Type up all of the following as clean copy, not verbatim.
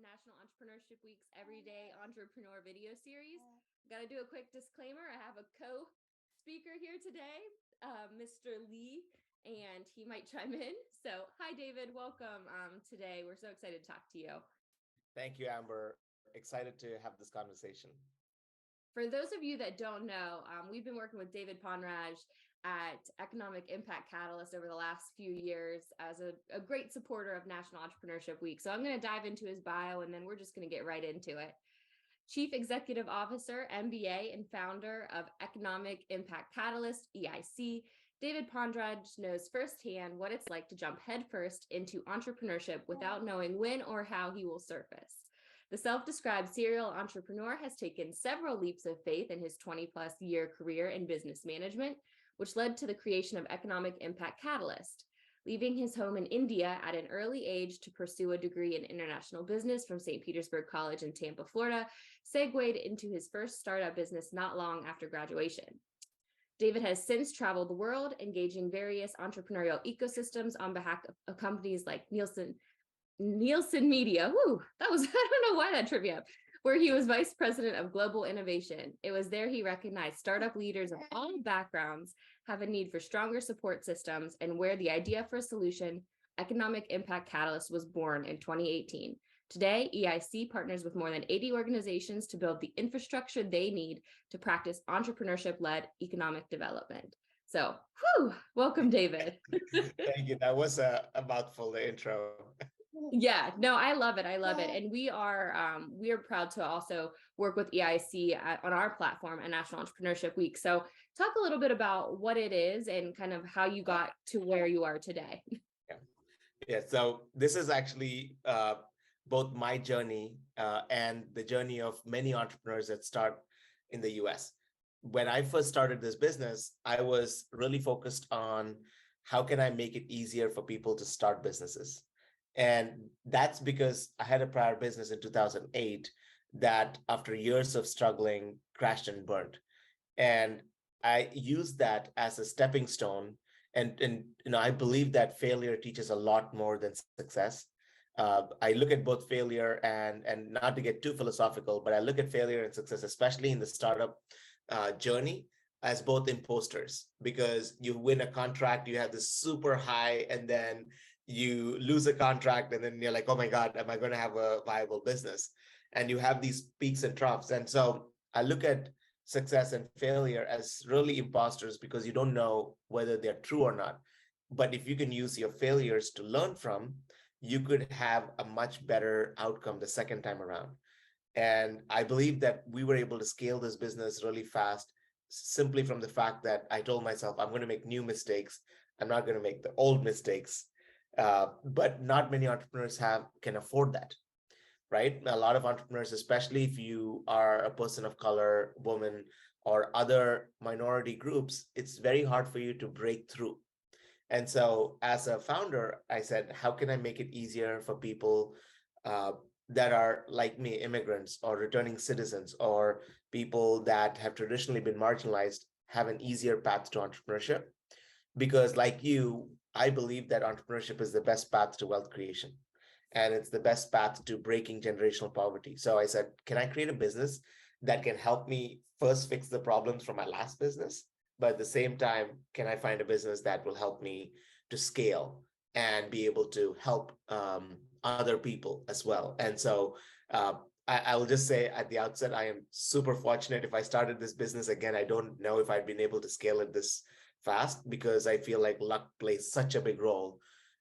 National Entrepreneurship Week's Everyday Entrepreneur video series. Got to do a quick disclaimer. I have a co-speaker here today, Mr. Lee, and he might chime in. So hi, David. Welcome today. We're so excited to talk to you. Thank you, Amber. Excited to have this conversation. For those of you that don't know, we've been working with David Ponraj at Economic Impact Catalyst over the last few years as a great supporter of National Entrepreneurship Week. So I'm going to dive into his bio and then we're just going to get right into it. Chief Executive Officer, MBA, and founder of Economic Impact Catalyst, EIC, David Ponraj knows firsthand what it's like to jump headfirst into entrepreneurship without knowing when or how he will surface. The self-described serial entrepreneur has taken several leaps of faith in his 20-plus year career in business management, which led to the creation of Economic Impact Catalyst. Leaving his home in India at an early age to pursue a degree in international business from St. Petersburg College in Tampa, Florida, segued into his first startup business not long after graduation. David has since traveled the world, engaging various entrepreneurial ecosystems on behalf of companies like Nielsen Media. Woo, I don't know why that trivia, where he was vice president of global innovation. It was there he recognized startup leaders of all backgrounds have a need for stronger support systems, and where the idea for a solution, Economic Impact Catalyst, was born in 2018. Today, EIC partners with more than 80 organizations to build the infrastructure they need to practice entrepreneurship-led economic development. So, welcome, David. Thank you. That was a mouthful, the intro. Yeah, no, I love it. I love it. And we are proud to also work with EIC on our platform at National Entrepreneurship Week. So talk a little bit about what it is and kind of how you got to where you are today. Yeah. So this is actually both my journey and the journey of many entrepreneurs that start in the US. When I first started this business, I was really focused on how can I make it easier for people to start businesses. And that's because I had a prior business in 2008 that, after years of struggling, crashed and burned. And I used that as a stepping stone. And I believe that failure teaches a lot more than success. I look at both failure and not to get too philosophical, but I look at failure and success, especially in the startup journey, as both imposters, because you win a contract, you have this super high, and then you lose a contract, and then you're like, oh my God, am I going to have a viable business? And you have these peaks and troughs. And so I look at success and failure as really imposters, because you don't know whether they're true or not. But if you can use your failures to learn from, you could have a much better outcome the second time around. And I believe that we were able to scale this business really fast, simply from the fact that I told myself, I'm going to make new mistakes. I'm not going to make the old mistakes. But not many entrepreneurs can afford that, right? A lot of entrepreneurs, especially if you are a person of color, woman, or other minority groups, it's very hard for you to break through. And so as a founder, I said, how can I make it easier for people that are like me, immigrants or returning citizens, or people that have traditionally been marginalized, have an easier path to entrepreneurship? Because like you, I believe that entrepreneurship is the best path to wealth creation, and it's the best path to breaking generational poverty. So I said, can I create a business that can help me first fix the problems from my last business, but at the same time, can I find a business that will help me to scale and be able to help other people as well? And so I will just say at the outset, I am super fortunate. If I started this business again, I don't know if I'd been able to scale it this fast, because I feel like luck plays such a big role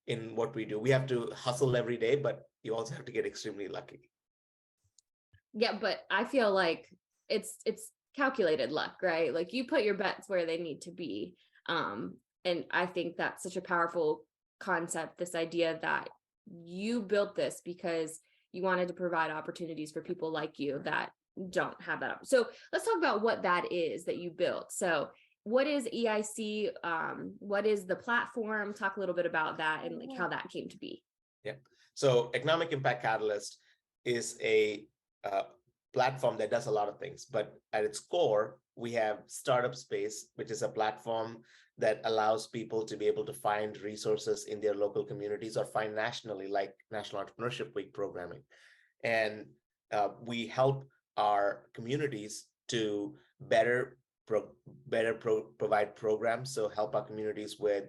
in what we do. We have to hustle every day, but you also have to get extremely lucky. Yeah, but I feel like it's calculated luck, right? Like you put your bets where they need to be. And I think that's such a powerful concept, this idea that you built this because you wanted to provide opportunities for people like you that don't have that. So let's talk about what that is that you built. So what is EIC? What is the platform? Talk a little bit about that and like how that came to be. Yeah. So Economic Impact Catalyst is a platform that does a lot of things, but at its core, we have Startup Space, which is a platform that allows people to be able to find resources in their local communities or find nationally, like National Entrepreneurship Week programming. And we help our communities to better provide programs. So help our communities with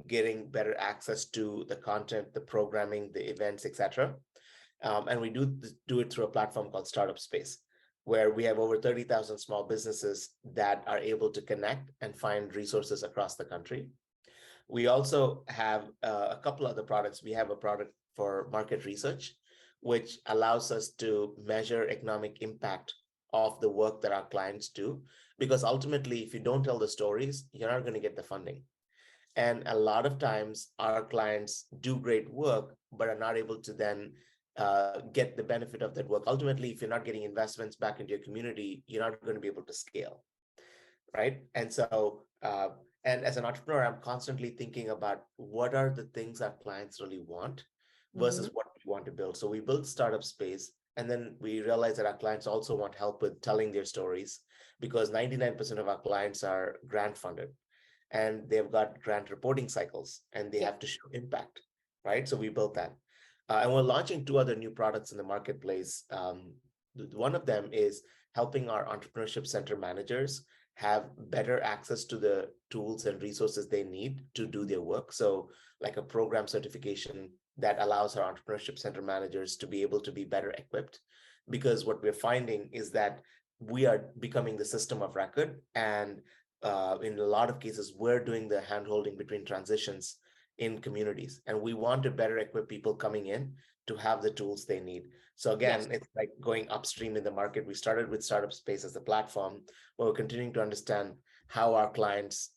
getting better access to the content, the programming, the events, etc. And we do it through a platform called Startup Space, where we have over 30,000 small businesses that are able to connect and find resources across the country. We also have a couple other products. We have a product for market research, which allows us to measure economic impact of the work that our clients do. Because ultimately, if you don't tell the stories, you're not going to get the funding. And a lot of times, our clients do great work, but are not able to then get the benefit of that work. Ultimately, if you're not getting investments back into your community, you're not going to be able to scale, right? And so, and as an entrepreneur, I'm constantly thinking about what are the things our clients really want versus Mhm. what we want to build. So we built Startup Space, and then we realized that our clients also want help with telling their stories, because 99% of our clients are grant funded, and they've got grant reporting cycles, and they Yeah. have to show impact, right? So we built that. And we're launching two other new products in the marketplace. One of them is helping our entrepreneurship center managers have better access to the tools and resources they need to do their work. So, like a program certification that allows our entrepreneurship center managers to be able to be better equipped. Because what we're finding is that we are becoming the system of record. And in a lot of cases, we're doing the handholding between transitions in communities. And we want to better equip people coming in to have the tools they need. So Yes. again, it's like going upstream in the market. We started with Startup Space as a platform, but we're continuing to understand how our clients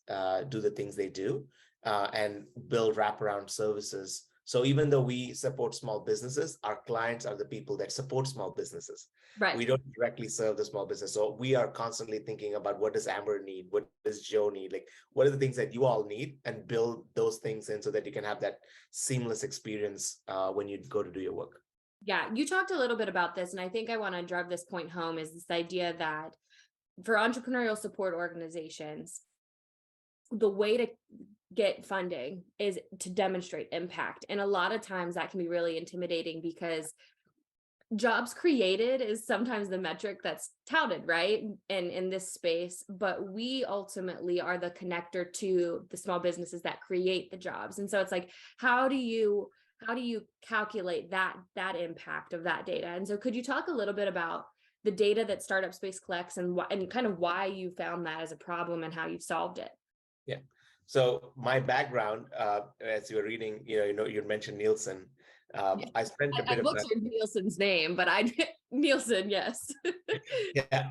do the things they do and build wraparound services. So even though we support small businesses, our clients are the people that support small businesses. Right. We don't directly serve the small business. So we are constantly thinking about what does Amber need? What does Joe need? Like, what are the things that you all need, and build those things in so that you can have that seamless experience when you go to do your work. Yeah, you talked a little bit about this, and I think I want to drive this point home is this idea that for entrepreneurial support organizations, the way to get funding is to demonstrate impact. And a lot of times that can be really intimidating because jobs created is sometimes the metric that's touted, right? And in this space, but we ultimately are the connector to the small businesses that create the jobs. And so it's like, how do you calculate that impact of that data? And so could you talk a little bit about the data that Startup Space collects and kind of why you found that as a problem and how you've solved it? Yeah. So my background, as you were reading, you mentioned Nielsen. Yeah. I spent a I bit of time. butchered Nielsen's name, but Nielsen, yes. Yeah.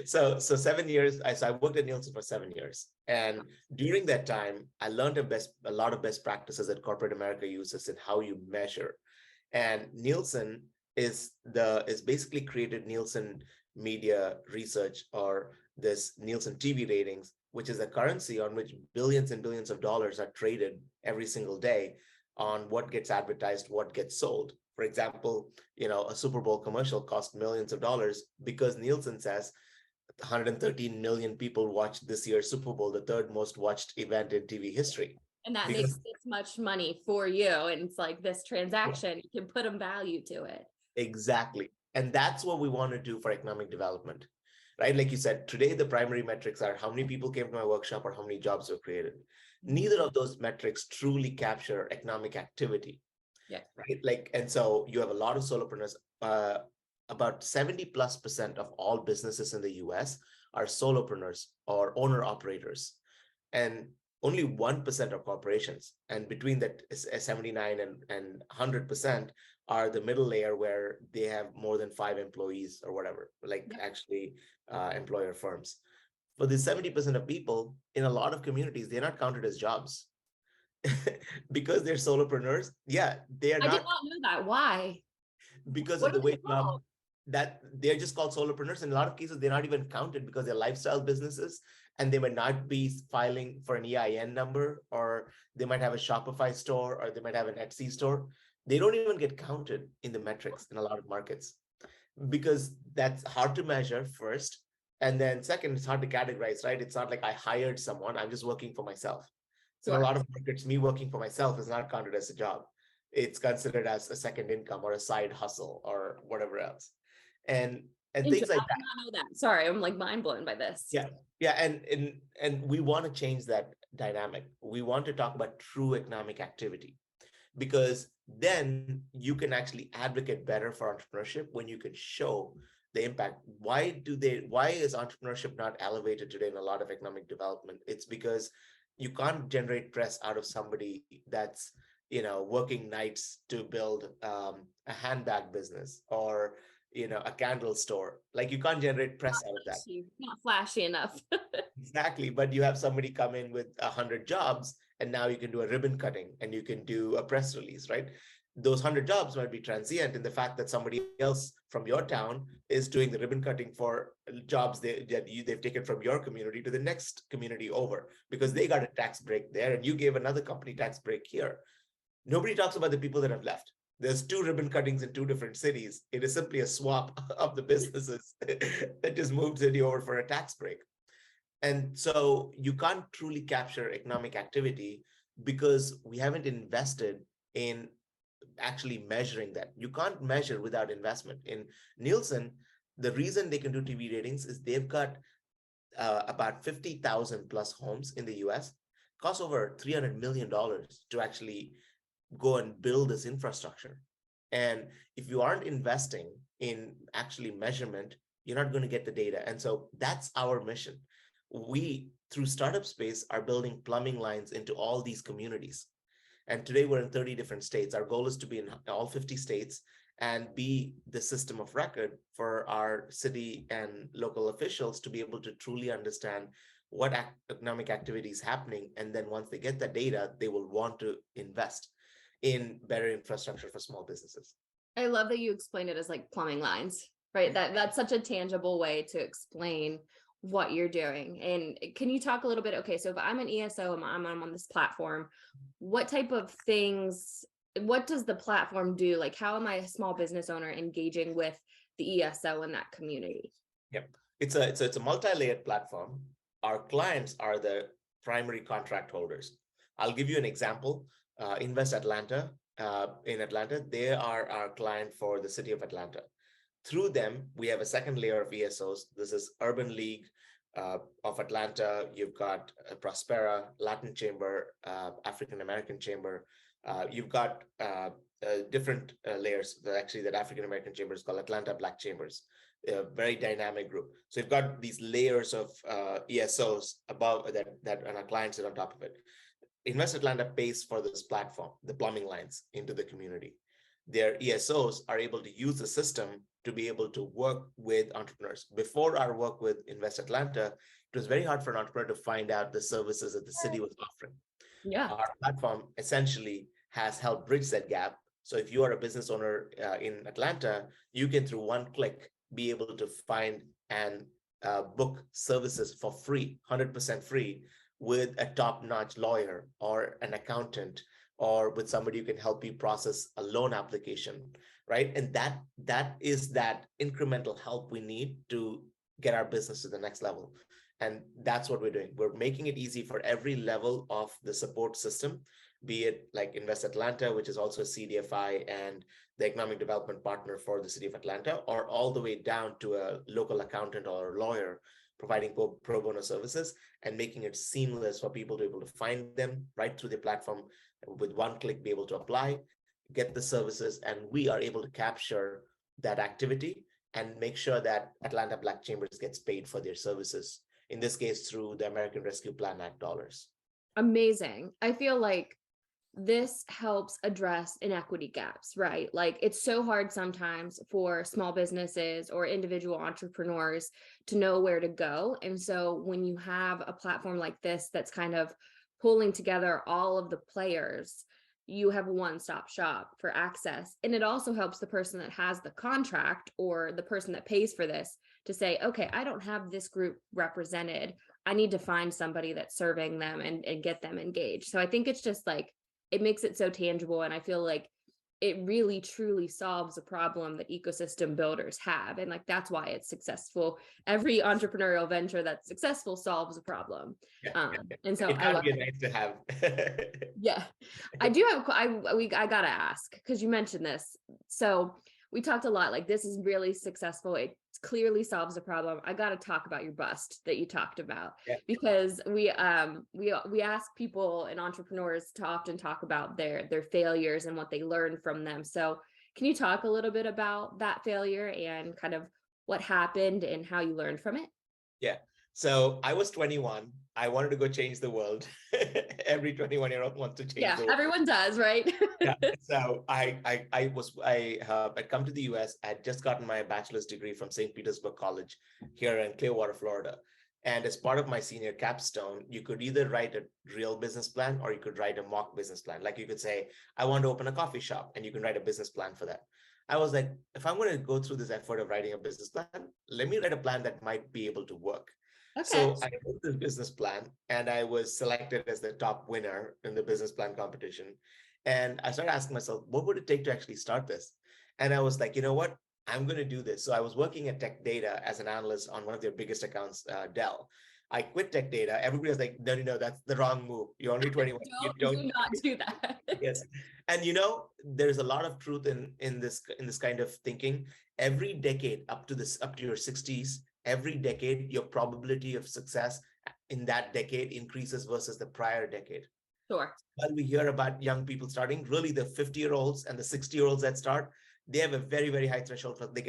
So 7 years. I worked at Nielsen for 7 years, and during that time, I learned a lot of best practices that corporate America uses in how you measure. And Nielsen is basically created Nielsen Media Research, or this Nielsen TV ratings, which is a currency on which billions and billions of dollars are traded every single day on what gets advertised, what gets sold. For example, a Super Bowl commercial cost millions of dollars because Nielsen says 113 million people watched this year's Super Bowl, the third most watched event in TV history. And that makes Because this much money for you. And it's like this transaction, you can put a value to it. exactly. And that's what we want to do for economic development, right? Like you said, today the primary metrics are how many people came to my workshop or how many jobs were created. Neither of those metrics truly capture economic activity. Yeah. Right? Like, and so you have a lot of solopreneurs. About 70+% of all businesses in the US are solopreneurs or owner operators, and only 1% are corporations. And between that 79 and 100% are the middle layer, where they have more than 5 employees or whatever, like actually employer firms. For the 70% of people in a lot of communities, they're not counted as jobs. Because they're solopreneurs. Yeah, they are I did not, not know that. Why? because What of are the they way called? that they're just called solopreneurs. In a lot of cases, they're not even counted because they're lifestyle businesses, and they might not be filing for an EIN number, or they might have a Shopify store, or they might have an Etsy store. They don't even get counted in the metrics in a lot of markets, because that's hard to measure first. And then second, it's hard to categorize, right? It's not like I hired someone, I'm just working for myself. So in a Sure. lot of markets, me working for myself is not counted as a job. It's considered as a second income or a side hustle or whatever else. And things I like did not know that. Sorry, I'm like mind blown by this. yeah. Yeah. And we want to change that dynamic. We want to talk about true economic activity, because then you can actually advocate better for entrepreneurship when you can show the impact. Why is entrepreneurship not elevated today in a lot of economic development? It's because you can't generate press out of somebody that's, working nights to build a handbag business, or a candle store. Like, you can't generate press out of that. Not flashy enough. Exactly. But you have somebody come in with 100 jobs, and now you can do a ribbon cutting and you can do a press release, right? Those 100 jobs might be transient in the fact that somebody else from your town is doing the ribbon cutting for jobs they've taken from your community to the next community over, because they got a tax break there and you gave another company tax break here. Nobody talks about the people that have left. There's two ribbon cuttings in two different cities. It is simply a swap of the businesses that just moved city over for a tax break. And so you can't truly capture economic activity because we haven't invested in actually measuring that. You can't measure without investment. In Nielsen, the reason they can do TV ratings is they've got about 50,000 plus homes in the US, costs over $300 million to actually go and build this infrastructure. And if you aren't investing in actually measurement, you're not going to get the data. And so that's our mission. We, through Startup Space, are building plumbing lines into all these communities. And today we're in 30 different states. Our goal is to be in all 50 states and be the system of record for our city and local officials to be able to truly understand what economic activity is happening. And then once they get the data, they will want to invest in better infrastructure for small businesses. I love that you explained it as like plumbing lines, right? That's such a tangible way to explain what you're doing. And can you talk a little bit? Okay, so if I'm an ESO and I'm on this platform, what type of things, what does the platform do? Like, how am I a small business owner engaging with the ESO in that community? Yep. It's a multi-layered platform. Our clients are the primary contract holders. I'll give you an example. Invest Atlanta, in Atlanta, they are our client for the city of Atlanta. Through them, we have a second layer of ESOs. This is Urban League of Atlanta. You've got Prospera, Latin Chamber, African American Chamber. You've got different layers. That African American Chamber is called Atlanta Black Chambers. A very dynamic group. So you've got these layers of ESOs above that, and our clients sit on top of it. Invest Atlanta pays for this platform, the plumbing lines into the community. Their ESOs are able to use the system to be able to work with entrepreneurs. Before our work with Invest Atlanta, it was very hard for an entrepreneur to find out the services that the city was offering. Yeah. Our platform essentially has helped bridge that gap. So if you are a business owner in Atlanta, you can, through one click, be able to find and book services for free, 100% free, with a top-notch lawyer or an accountant, or with somebody who can help you process a loan application, right? And that is that incremental help we need to get our business to the next level. And that's what we're doing. We're making it easy for every level of the support system, be it like Invest Atlanta, which is also a CDFI and the economic development partner for the city of Atlanta, or all the way down to a local accountant or a lawyer providing pro bono services, and making it seamless for people to be able to find them right through the platform with one click, be able to apply, get the services, and we are able to capture that activity and make sure that Atlanta Black Chambers gets paid for their services, in this case through the American Rescue Plan Act dollars. Amazing. I feel like this helps address inequity gaps, right? Like, it's so hard sometimes for small businesses or individual entrepreneurs to know where to go. And so when you have a platform like this that's kind of pulling together all of the players, you have a one-stop shop for access. And it also helps the person that has the contract or the person that pays for this to say, okay, I don't have this group represented. I need to find somebody that's serving them and get them engaged. So I think it's just like, it makes it so tangible. And I feel like it really truly solves a problem that ecosystem builders have. And like, that's why it's successful. Every entrepreneurial venture that's successful solves a problem. Yeah, And so it I can't love be that. nice to have. Yeah, I do have, I gotta ask, because you mentioned this. So we talked a lot, like this is really successful. It clearly solves a problem. I gotta talk about your bust that you talked about, Yeah. because we ask people and entrepreneurs to often talk about their failures and what they learned from them. So can you talk a little bit about that failure and kind of what happened and how you learned from it? Yeah. So I was 21. I wanted to go change the world. Every 21-year-old wants to change Yeah, the world. everyone does, right? Yeah. So I'd come to the US. I'd just gotten my bachelor's degree from St. Petersburg College here in Clearwater, Florida. And as part of my senior capstone, you could either write a real business plan or you could write a mock business plan. Like you could say, I want to open a coffee shop, and you can write a business plan for that. I was like, if I'm going to go through this effort of writing a business plan, let me write a plan that might be able to work. Okay. So I wrote this business plan, and I was selected as the top winner in the business plan competition. And I started asking myself, what would it take to actually start this? And I was like, you know what? I'm going to do this. So I was working at Tech Data as an analyst on one of their biggest accounts, Dell. I quit Tech Data. Everybody was like, no, no, no, that's the wrong move. You're only 21. You Do don't. not do that. Yes. And there's a lot of truth in this kind of thinking. Every decade up to your 60s, every decade, your probability of success in that decade increases versus the prior decade. Sure. While we hear about young people starting, really the 50-year-olds and the 60-year-olds that start, they have a very, very high threshold for they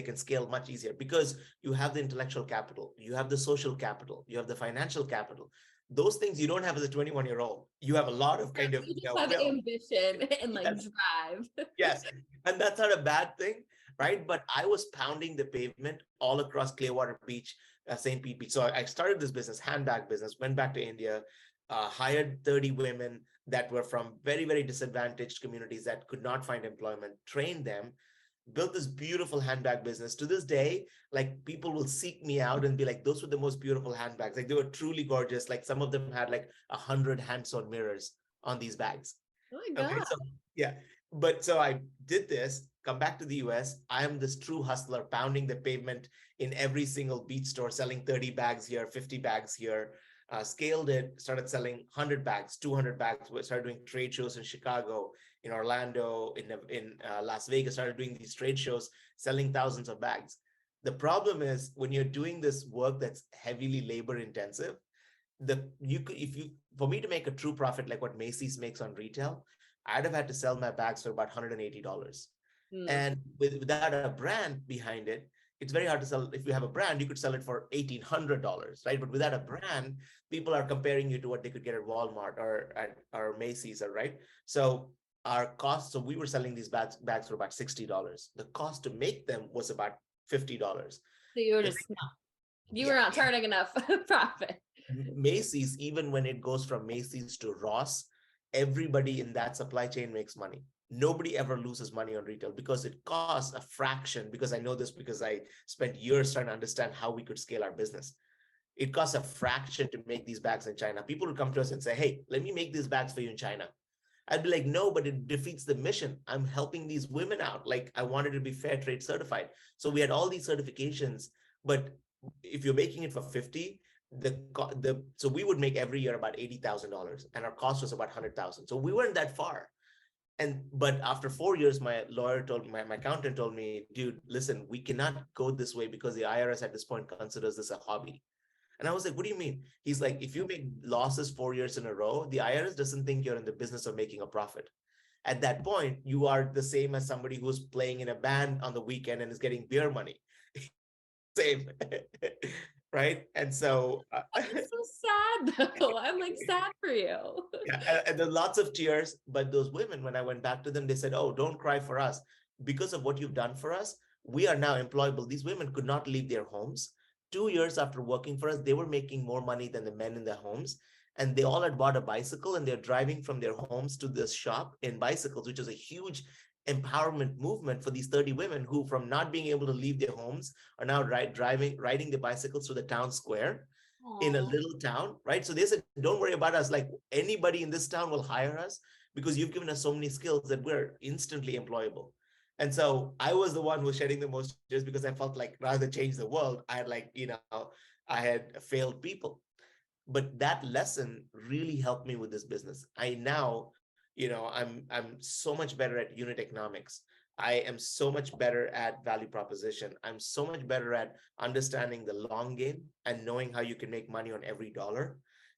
can scale much easier because you have the intellectual capital, you have the social capital, you have the financial capital. Those things you don't have as a 21-year-old. You have a lot of kind of You just have will. ambition and like Yes, drive. yes. And that's not a bad thing, right? But I was pounding the pavement all across Clearwater Beach, St. Pete Beach. So I started this business, handbag business, went back to India, hired 30 women that were from very, very disadvantaged communities that could not find employment, trained them, built this beautiful handbag business. To this day, like people will seek me out and be like, those were the most beautiful handbags. Like they were truly gorgeous. Like some of them had like 100 hand-sewn mirrors on these bags. Oh my Okay, God. so yeah, but so I did this, come back to the US. I am this true hustler, pounding the pavement in every single beach store, selling 30 bags here, 50 bags here. Scaled it, started selling 100 bags, 200 bags. We started doing trade shows in Chicago, in Orlando, in Las Vegas. Started doing these trade shows, selling thousands of bags. The problem is when you're doing this work that's heavily labor intensive, you could if you for me to make a true profit like what Macy's makes on retail, I'd have had to sell my bags for about $180. Mm. And without a brand behind it, it's very hard to sell. If you have a brand, you could sell it for $1,800, right? But without a brand, people are comparing you to what they could get at Walmart or Macy's, right? So our cost, so we were selling these bags for about $60. The cost to make them was about $50. So you were If, just you were yeah, not turning enough profit. Macy's, even when it goes from Macy's to Ross, everybody in that supply chain makes money. Nobody ever loses money on retail because it costs a fraction. Because I know this because I spent years trying to understand how we could scale our business. It costs a fraction to make these bags in China. People would come to us and say, hey, let me make these bags for you in China. I'd be like, no, but it defeats the mission. I'm helping these women out. Like I wanted to be fair trade certified. So we had all these certifications, but if you're making it for 50, so we would make every year about $80,000 and our cost was about 100,000. So we weren't that far. But after 4 years, my lawyer told me, my accountant told me, dude, listen, we cannot go this way because the IRS at this point considers this a hobby. And I was like, what do you mean? He's like, if you make losses 4 years in a row, the IRS doesn't think you're in the business of making a profit. At that point, you are the same as somebody who's playing in a band on the weekend and is getting beer money. Same. Right. And so It's so sad though. I'm like sad for you. yeah, and there's lots of tears. But those women, when I went back to them, they said, oh, don't cry for us. Because of what you've done for us, we are now employable. These women could not leave their homes. 2 years after working for us, they were making more money than the men in their homes. And they all had bought a bicycle and they're driving from their homes to this shop in bicycles, which is a huge empowerment movement for these 30 women who, from not being able to leave their homes, are now riding the bicycles to the town square in a Aw. little town, right? So they said, don't worry about us. Like anybody in this town will hire us because you've given us so many skills that we're instantly employable. And so I was the one who was shedding the most just because I felt like rather than change the world, I had I had failed people. But that lesson really helped me with this business. I now, I'm so much better at unit economics. I am so much better at value proposition. I'm so much better at understanding the long game and knowing how you can make money on every dollar.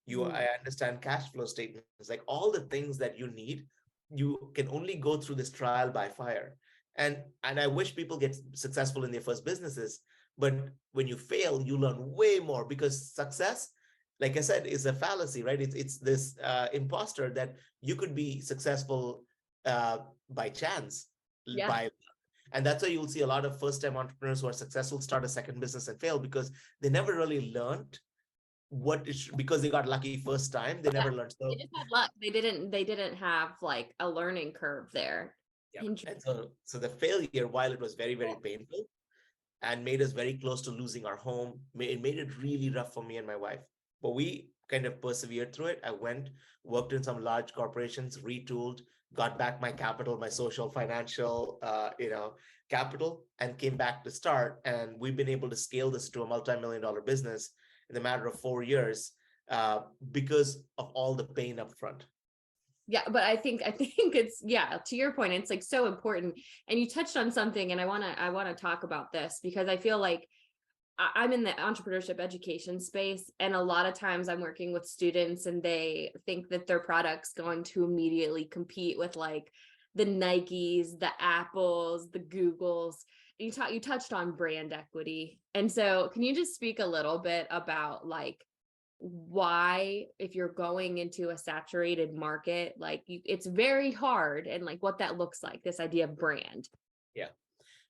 I understand cash flow statements, like all the things that you need. You can only go through this trial by fire. And I wish people get successful in their first businesses, but when you fail, you learn way more, because success, like I said, is a fallacy, right? It's this imposter that you could be successful by chance, Yeah. by and that's why you'll see a lot of first-time entrepreneurs who are successful start a second business and fail, because they never really learned because they got lucky first time. They Yeah. never learned. They So just had luck. They didn't have like a learning curve there. yeah, and Interesting. so the failure, while it was very, very painful and made us very close to losing our home, it made it really rough for me and my wife. But we kind of persevered through it. I went, worked in some large corporations, retooled, got back my capital, my social, financial, capital, and came back to start. And we've been able to scale this to a multi-million-dollar business in the matter of 4 years, uh, because of all the pain up front. Yeah, but I think it's, yeah, to your point, it's like so important. And you touched on something, and I want to talk about this because I feel like I'm in the entrepreneurship education space, and a lot of times I'm working with students and they think that their product's going to immediately compete with like the Nikes, the Apples, the Googles. You touched on brand equity. And so can you just speak a little bit about like why, if you're going into a saturated market, like it's very hard, and like what that looks like, this idea of brand. Yeah.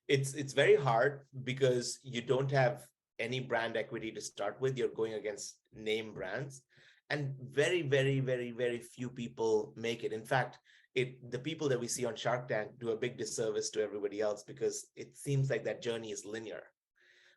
It's very hard because you don't have any brand equity to start with. You're going against name brands, and very, very, very, very few people make it. In fact, the people that we see on Shark Tank do a big disservice to everybody else, because it seems like that journey is linear.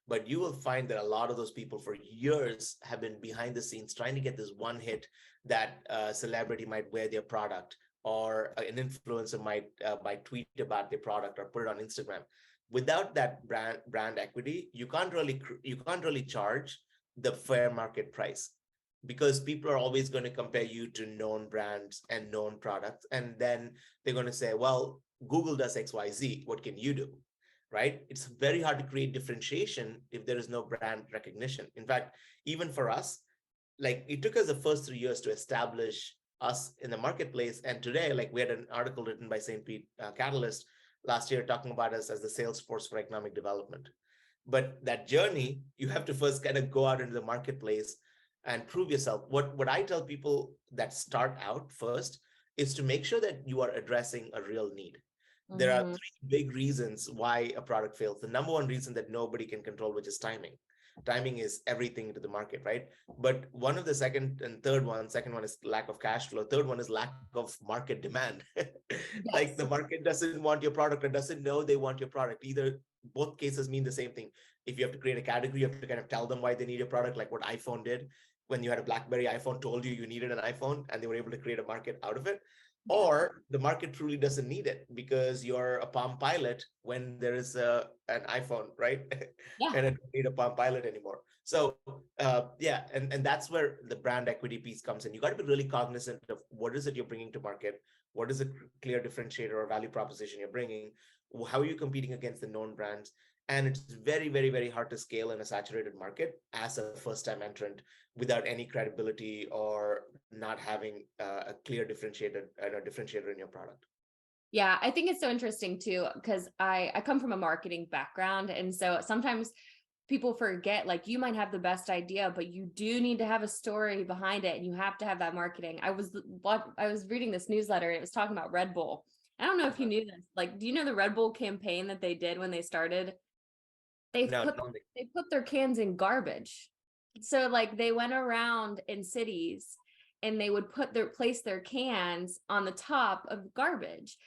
But you will find that a lot of those people for years have been behind the scenes trying to get this one hit that a celebrity might wear their product, or an influencer might tweet about their product or put it on Instagram. Without that brand equity, you can't really charge the fair market price, because people are always going to compare you to known brands and known products, and then they're going to say, well, Google does XYZ, what can you do? Right? It's very hard to create differentiation if there is no brand recognition. In fact, even for us, like it took us the first 3 years to establish us in the marketplace. And today, like we had an article written by St. Pete Catalyst last year talking about us as the sales force for economic development. But that journey, you have to first kind of go out into the marketplace and prove yourself. What I tell people that start out first is to make sure that you are addressing a real need. There are Mhm. three big reasons why a product fails. The number one reason that nobody can control, which is timing. Timing is everything to the market, right? But one of the second one is lack of cash flow. Third one is lack of market demand. Like the Yes. market doesn't want your product or doesn't know they want your product. Either both cases mean the same thing. If you have to create a category, you have to kind of tell them why they need a product, like what iPhone did. When you had a BlackBerry, iPhone told you needed an iPhone, and they were able to create a market out of it. Yeah. Or the market truly doesn't need it because you're a Palm Pilot when there is an iPhone, right? Yeah. And it don't need a Palm Pilot anymore. So yeah, and that's where the brand equity piece comes in. You got to be really cognizant of what is it you're bringing to market, what is a clear differentiator or value proposition you're bringing, how are you competing against the known brands. And it's very, very, very hard to scale in a saturated market as a first-time entrant without any credibility or not having a clear differentiator in your product. Yeah, I think it's so interesting too, because I come from a marketing background. And so sometimes people forget, like you might have the best idea, but you do need to have a story behind it, and you have to have that marketing. I was reading this newsletter, and it was talking about Red Bull. I don't know if you Uh-huh. knew this. Like, do you know the Red Bull campaign that they did when they started? They No, put no. they put their cans in garbage. So like they went around in cities and they would place their cans on the top of garbage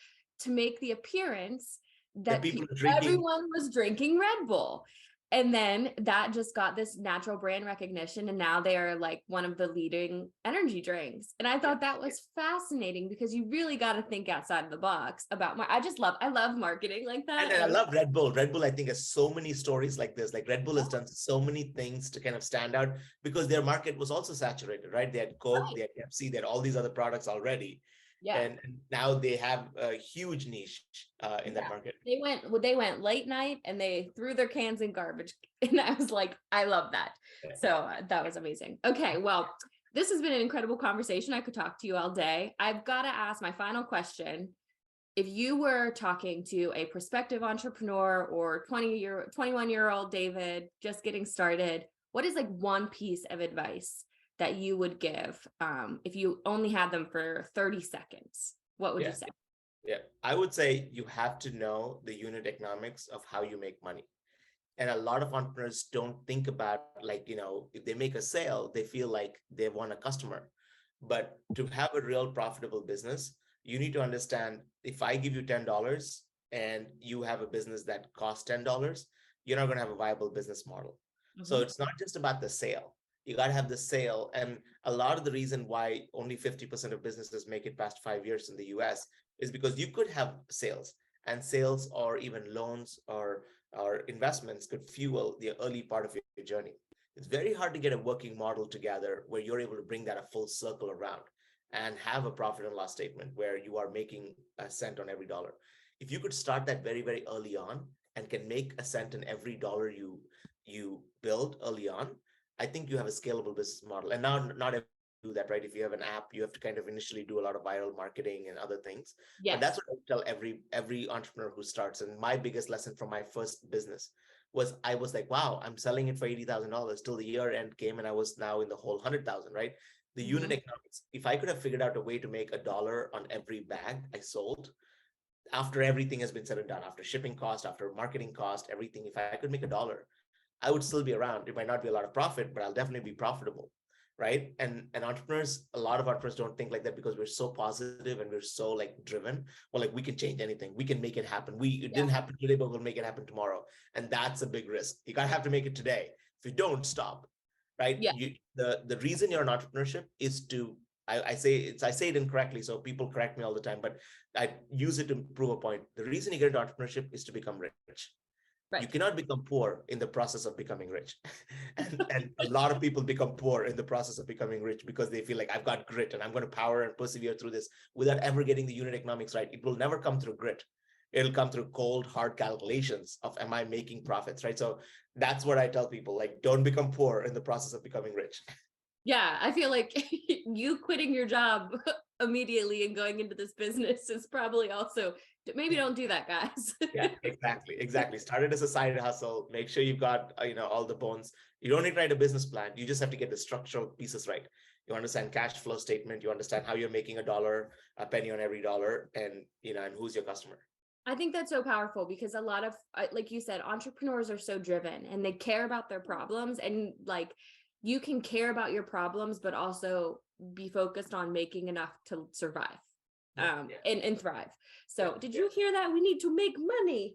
to make the appearance The that people are drinking. everyone was drinking Red Bull. And then that just got this natural brand recognition. And now they are like one of the leading energy drinks. And I thought that was fascinating because you really got to think outside of the box about I love marketing like And that. then I love Red Bull. Red Bull, I think, has so many stories like this. Like Red Bull has done so many things to kind of stand out because their market was also saturated, right? They had Coke, they had Pepsi, they had all these other products already. Yeah. And now they have a huge niche in that market. They went late night and they threw their cans in garbage. And I was like, I love that. So that was amazing. Okay, well, this has been an incredible conversation. I could talk to you all day. I've got to ask my final question. If you were talking to a prospective entrepreneur or 21-year-old David just getting started, what is like one piece of advice that you would give if you only had them for 30 seconds? What would you say? Yeah, I would say you have to know the unit economics of how you make money. And a lot of entrepreneurs don't think about, like, if they make a sale, they feel like they want a customer. But to have a real profitable business, you need to understand, if I give you $10 and you have a business that costs $10, you're not going to have a viable business model. So it's not just about the sale. You got to have the sale. And a lot of the reason why only 50% of businesses make it past 5 years in the US is because you could have sales, and sales or even loans or investments could fuel the early part of your journey. It's very hard to get a working model together where you're able to bring that a full circle around and have a profit and loss statement where you are making a cent on every dollar. If you could start that very, very early on and can make a cent in every dollar you build early on, I think you have a scalable business model. And now not everyone do that, right? If you have an app, you have to kind of initially do a lot of viral marketing and other things. Yes. But that's what I tell every entrepreneur who starts. And my biggest lesson from my first business was, I was like, wow, I'm selling it for $80,000 till the year end came, and I was now in the whole 100,000, right? The unit economics. If I could have figured out a way to make $1 on every bag I sold, after everything has been said and done, after shipping cost, after marketing cost, everything, if I could make $1, I would still be around. It might not be a lot of profit, but I'll definitely be profitable, right? And entrepreneurs, a lot of entrepreneurs don't think like that because we're so positive and we're so like driven. Well, like, we can change anything, we can make it happen. It didn't happen today, but we'll make it happen tomorrow. And that's a big risk. You gotta have to make it today. If you don't, stop, right? Yeah. The reason you're in entrepreneurship is to, I say it incorrectly, so people correct me all the time, but I use it to prove a point. The reason you get into entrepreneurship is to become rich. Right. You cannot become poor in the process of becoming rich. and a lot of people become poor in the process of becoming rich because they feel like, I've got grit and I'm going to power and persevere through this, without ever getting the unit economics right. It will never come through grit. It'll come through cold, hard calculations of, am I making profits, right? So that's what I tell people, like, don't become poor in the process of becoming rich. Yeah, I feel like you quitting your job immediately and going into this business is probably also, maybe don't do that, guys. Yeah, exactly. Start it as a side hustle. Make sure you've got all the bones. You don't need to write a business plan. You just have to get the structural pieces right. You understand cash flow statement. You understand how you're making a penny on every dollar, and and who's your customer. I think that's so powerful because a lot of, like you said, entrepreneurs are so driven and they care about their problems, and like, you can care about your problems, but also be focused on making enough to survive. And thrive. So did you hear that? We need to make money.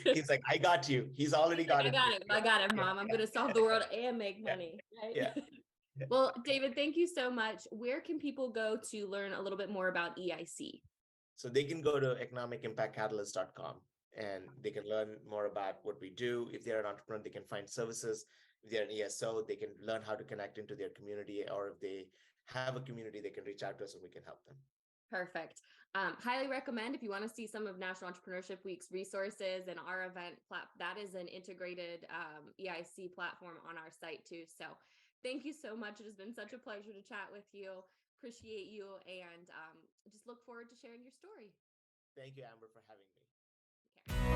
He's like, I got you. He's already got it. I got it, Mom. I'm going to solve the world and make money. Right? Yeah. Well, David, thank you so much. Where can people go to learn a little bit more about EIC? So they can go to economicimpactcatalyst.com and they can learn more about what we do. If they're an entrepreneur, they can find services. If they're an ESO, they can learn how to connect into their community, or if they have a community, they can reach out to us and we can help them. Perfect. Highly recommend, if you want to see some of National Entrepreneurship Week's resources and our event, that is an integrated EIC platform on our site too. So thank you so much. It has been such a pleasure to chat with you. Appreciate you, and just look forward to sharing your story. Thank you, Amber, for having me. Okay.